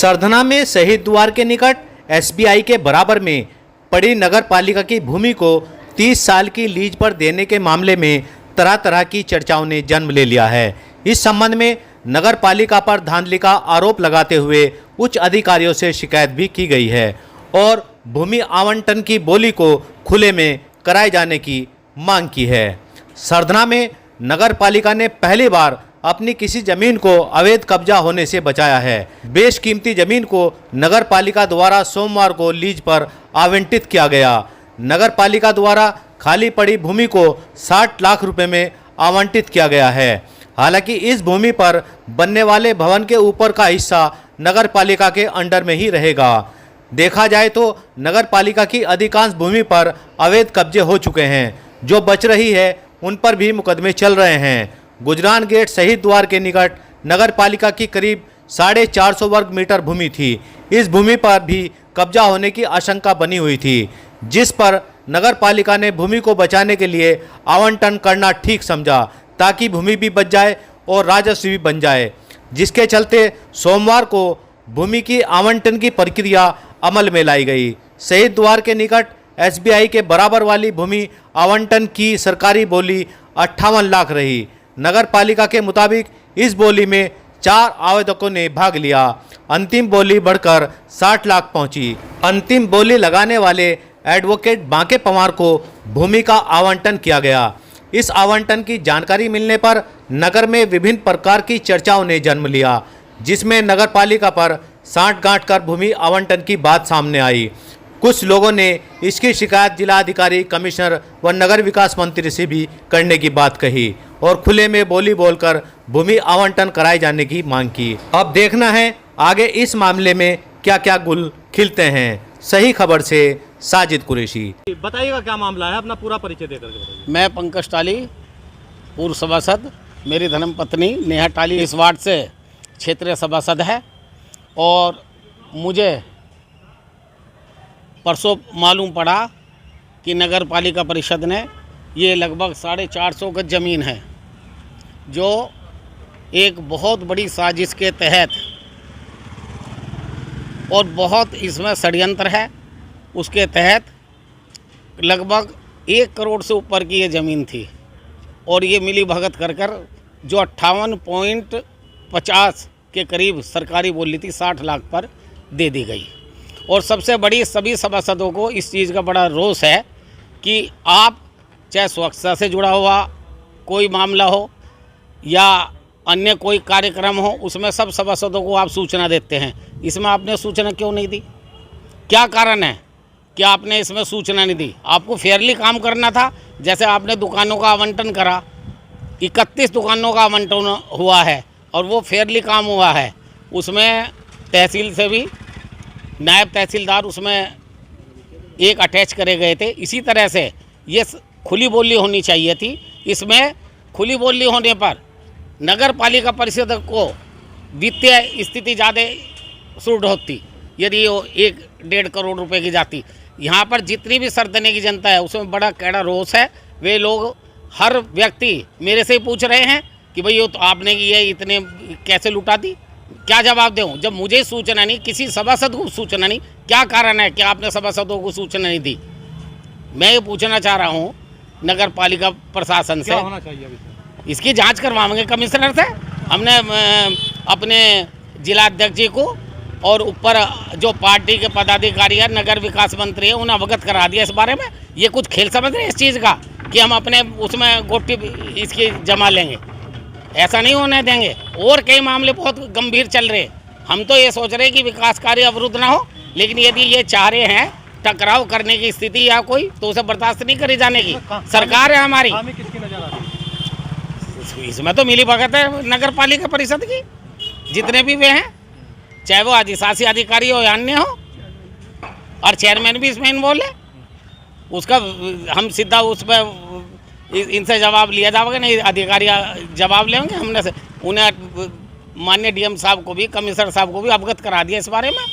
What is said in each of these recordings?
सरधना में शहीद द्वार के निकट एसबीआई के बराबर में पड़ी नगर पालिका की भूमि को 30 साल की लीज पर देने के मामले में तरह तरह की चर्चाओं ने जन्म ले लिया है। इस संबंध में नगर पालिका पर धांधली का आरोप लगाते हुए उच्च अधिकारियों से शिकायत भी की गई है और भूमि आवंटन की बोली को खुले में कराए जाने की मांग की है। सरधना में नगर पालिका ने पहली बार अपनी किसी जमीन को अवैध कब्जा होने से बचाया है। बेशकीमती जमीन को नगर पालिका द्वारा सोमवार को लीज पर आवंटित किया गया। नगर पालिका द्वारा खाली पड़ी भूमि को 60 लाख रुपए में आवंटित किया गया है। हालांकि इस भूमि पर बनने वाले भवन के ऊपर का हिस्सा नगर पालिका के अंडर में ही रहेगा। देखा जाए तो नगर पालिका की अधिकांश भूमि पर अवैध कब्जे हो चुके हैं। जो बच रही है उन पर भी मुकदमे चल रहे हैं। गुजरान गेट शहीद द्वार के निकट नगर पालिका की करीब 450 वर्ग मीटर भूमि थी। इस भूमि पर भी कब्जा होने की आशंका बनी हुई थी, जिस पर नगर पालिका ने भूमि को बचाने के लिए आवंटन करना ठीक समझा ताकि भूमि भी बच जाए और राजस्व भी बन जाए, जिसके चलते सोमवार को भूमि की आवंटन की प्रक्रिया अमल में लाई गई। शहीद द्वार के निकट एसबीआई के बराबर वाली भूमि आवंटन की सरकारी बोली 58 लाख रही। नगर पालिका के मुताबिक इस बोली में 4 आवेदकों ने भाग लिया। अंतिम बोली बढ़कर 60 लाख पहुंची। अंतिम बोली लगाने वाले एडवोकेट बांके पवार को भूमि का आवंटन किया गया। इस आवंटन की जानकारी मिलने पर नगर में विभिन्न प्रकार की चर्चाओं ने जन्म लिया, जिसमें नगर पालिका पर साठ गांठ कर भूमि आवंटन की बात सामने आई। कुछ लोगों ने इसकी शिकायत जिलाधिकारी, कमिश्नर व नगर विकास मंत्री से भी करने की बात कही और खुले में बोली बोलकर भूमि आवंटन कराए जाने की मांग की। अब देखना है आगे इस मामले में क्या क्या गुल खिलते हैं। सही खबर से साजिद कुरैशी। बताइएगा क्या मामला है, अपना पूरा परिचय देकर बताइए। मैं पंकज टाली, पूर्व सभासद। मेरी धर्मपत्नी नेहा टाली इस वार्ड से क्षेत्रीय सभासद है और मुझे परसों मालूम पड़ा कि नगर पालिका परिषद ने ये लगभग 450 गज ज़मीन है, जो एक बहुत बड़ी साजिश के तहत और बहुत इसमें षड्यंत्र है, उसके तहत लगभग 1 करोड़ से ऊपर की ये ज़मीन थी और ये मिली भगत कर जो 58.50 के करीब सरकारी बोली थी 60 लाख पर दे दी गई। और सबसे बड़ी सभी सभासदों को इस चीज़ का बड़ा रोष है कि आप चाहे स्वच्छता से जुड़ा हुआ कोई मामला हो या अन्य कोई कार्यक्रम हो, उसमें सब सभासदों को आप सूचना देते हैं। इसमें आपने सूचना क्यों नहीं दी? क्या कारण है कि आपने इसमें सूचना नहीं दी? आपको फेयरली काम करना था। जैसे आपने दुकानों का आवंटन करा, 31 दुकानों का आवंटन हुआ है और वो फेयरली काम हुआ है। उसमें तहसील से भी नायब तहसीलदार उसमें एक अटैच करे गए थे। इसी तरह से ये खुली बोली होनी चाहिए थी। इसमें खुली बोली होने पर नगर पालिका परिषद को वित्तीय स्थिति ज़्यादा सुदृढ़ होती यदि वो 1-1.5 करोड़ रुपए की जाती। यहाँ पर जितनी भी सरधने की जनता है उसमें बड़ा कैड़ा रोष है। वे लोग हर व्यक्ति मेरे से ही पूछ रहे हैं कि भाई ये तो आपने ये इतने कैसे लुटा दी। क्या जवाब दूँ जब मुझे सूचना नहीं, किसी सभासद को सूचना नहीं? क्या कारण है कि आपने सभासदों को सूचना नहीं दी? मैं ये पूछना चाह रहा हूँ नगर पालिका प्रशासन से। क्या होना चाहिए अभी? इसकी जांच करवाएंगे कमिश्नर से। हमने अपने जिलाध्यक्ष जी को और ऊपर जो पार्टी के पदाधिकारी है, नगर विकास मंत्री है, उन्हें अवगत करा दिया इस बारे में। ये कुछ खेल समझ रहे हैं इस चीज़ का कि हम अपने उसमें गोटी इसकी जमा लेंगे? ऐसा नहीं होने देंगे। और कई मामले बहुत गंभीर चल रहे हैं। हम तो ये सोच रहे हैं कि विकास कार्य अवरुद्ध ना हो, लेकिन यदि ये चाह रहे हैं टकराव करने की स्थिति या कोई, तो उसे बर्दाश्त नहीं करी जाने की। सरकार है हमारी। किसकी नजर आ रही है? इसमें तो मिली भगत है नगर पालिका परिषद की, जितने भी वे हैं, चाहे वो अधिशासी अधिकारी हो या अन्य हो, और चेयरमैन भी इसमें इन्वॉल्व है। उसका हम सीधा उस पर इनसे जवाब लिया जाएगा, नहीं अधिकारी जवाब लेंगे। हमने से उन्हें माननीय डीएम साहब को भी, कमिश्नर साहब को भी अवगत करा दिया इस बारे में।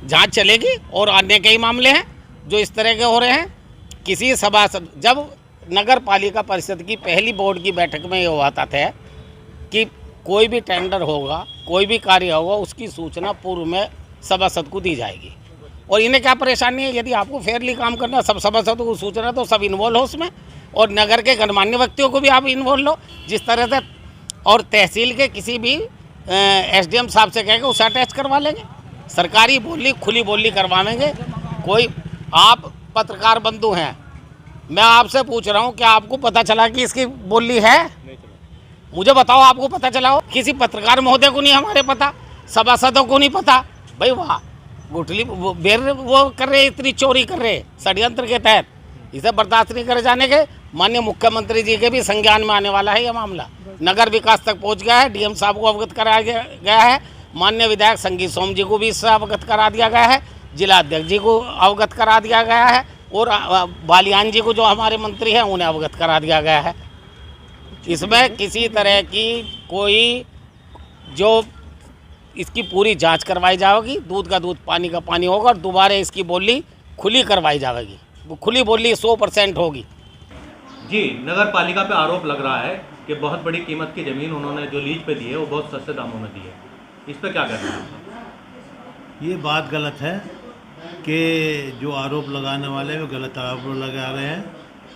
जांच चलेगी और अन्य कई मामले हैं जो इस तरह के हो रहे हैं। किसी सभासद, जब नगर पालिका परिषद की पहली बोर्ड की बैठक में ये हुआ था कि कोई भी टेंडर होगा कोई भी कार्य होगा उसकी सूचना पूर्व में सभासद को दी जाएगी। और इन्हें क्या परेशानी है, यदि आपको फेयरली काम करना, सब सभासदों को सूचना तो सब इन्वॉल्व हो उसमें, और नगर के गणमान्य व्यक्तियों को भी आप इन्वॉल्व लो जिस तरह से, और तहसील के किसी भी एसडीएम साहब से कह के उसे अटैच करवा लेंगे, सरकारी बोली खुली बोली करवाएंगे। कोई आप पत्रकार बंधु हैं, मैं आपसे पूछ रहा हूँ, क्या आपको पता चला कि इसकी बोली है? मुझे बताओ, आपको पता चला हो? किसी पत्रकार महोदय को नहीं हमारे पता, सभासदों को नहीं पता। भाई वाह, गुठली बेर वो कर रहे, इतनी चोरी कर रहे षड्यंत्र के तहत, इसे बर्दाश्त नहीं करे जाने के। माननीय मुख्यमंत्री जी के भी संज्ञान में आने वाला है यह मामला, नगर विकास तक पहुंच गया है, डीएम साहब को अवगत कराया गया है, माननीय विधायक संगीत सोम जी को भी इससे अवगत करा दिया गया है, जिला अध्यक्ष जी को अवगत करा दिया गया है, और बालियान जी को जो हमारे मंत्री हैं उन्हें अवगत करा दिया गया है। इसमें किसी तरह की कोई, जो इसकी पूरी जांच करवाई जाएगी, दूध का दूध पानी का पानी होगा, और दोबारा इसकी बोली खुली करवाई जाएगी, वो खुली बोली 100% होगी। जी, नगर पालिका पे आरोप लग रहा है कि बहुत बड़ी कीमत की ज़मीन उन्होंने जो लीज पे दी है वो बहुत सस्ते दामों में दी है, इस पर क्या कहना है? ये बात गलत है कि जो आरोप लगाने वाले वो गलत आरोप लगा रहे हैं।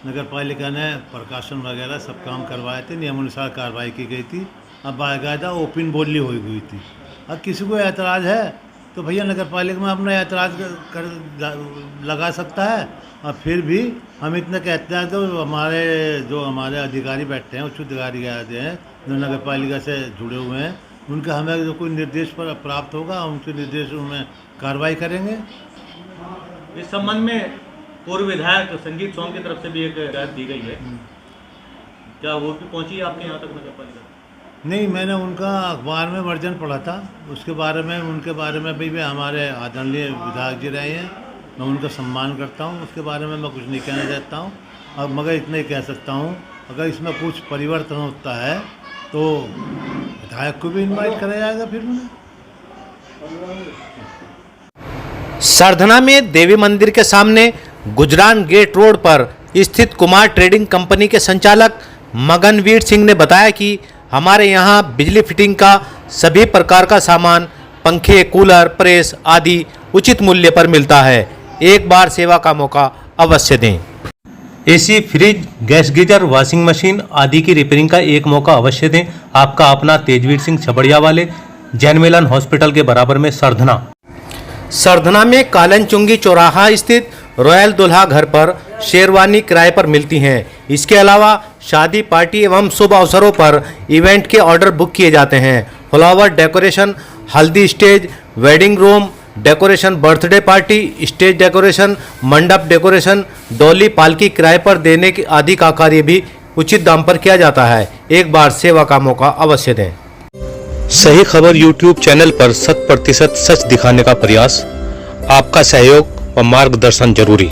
नगर पालिका ने प्रकाशन वगैरह सब काम करवाए थे, नियमानुसार कार्रवाई की गई थी, अब बाकायदा ओपन बोली हुई थी। अब किसी को एतराज़ है तो भैया नगर पालिका में अपना एतराज़ लगा सकता है। और फिर भी हम इतना कहते हैं तो हमारे अधिकारी बैठते हैं, उच्च अधिकारी कहते हैं जो नगर पालिका से जुड़े हुए हैं, उनका हमें जो कोई निर्देश पर प्राप्त होगा उनके निर्देशों में कार्रवाई करेंगे। इस संबंध में पूर्व विधायक संगीत सोम की तरफ से भी एक हिदायत दी गई है, क्या वो भी पहुंची है आपके यहाँ तक नगर पालिका? नहीं, मैंने उनका अखबार में वर्जन पढ़ा था, उसके बारे में उनके बारे में भी हमारे आदरणीय विधायक जी रहे हैं, मैं उनका सम्मान करता हूं, उसके बारे में मैं कुछ नहीं कहना चाहता हूं। अब मगर इतना ही कह सकता हूं, अगर इसमें कुछ परिवर्तन होता है तो विधायक को भी इनवाइट करा जाएगा फिर उन्हें। सरधना में देवी मंदिर के सामने गुजरान गेट रोड पर स्थित कुमार ट्रेडिंग कंपनी के संचालक मगनवीर सिंह ने बताया कि हमारे यहाँ बिजली फिटिंग का सभी प्रकार का सामान, पंखे, कूलर, प्रेस आदि उचित मूल्य पर मिलता है। एक बार सेवा का मौका अवश्य दें। AC, fridge, gas geyser, washing machine आदि की रिपेयरिंग का एक मौका अवश्य दें। आपका अपना तेजवीर सिंह छबड़िया वाले, जैन मिलन हॉस्पिटल के बराबर में सरधना। सरधना में कालनचुंगी चौराहा स्थित रॉयल दुल्हा घर पर शेरवानी किराए पर मिलती हैं। इसके अलावा शादी, पार्टी एवं शुभ अवसरों पर इवेंट के ऑर्डर बुक किए जाते हैं। फ्लावर डेकोरेशन, हल्दी stage, wedding room decoration, birthday party, stage decoration, मंडप डेकोरेशन, डोली, पालकी किराए पर देने के आदि का कार्य भी उचित दाम पर किया जाता है। एक बार सेवा का मौका अवश्य दें। सही खबर YouTube चैनल पर 100% सच दिखाने का प्रयास, आपका सहयोग व मार्गदर्शन जरूरी।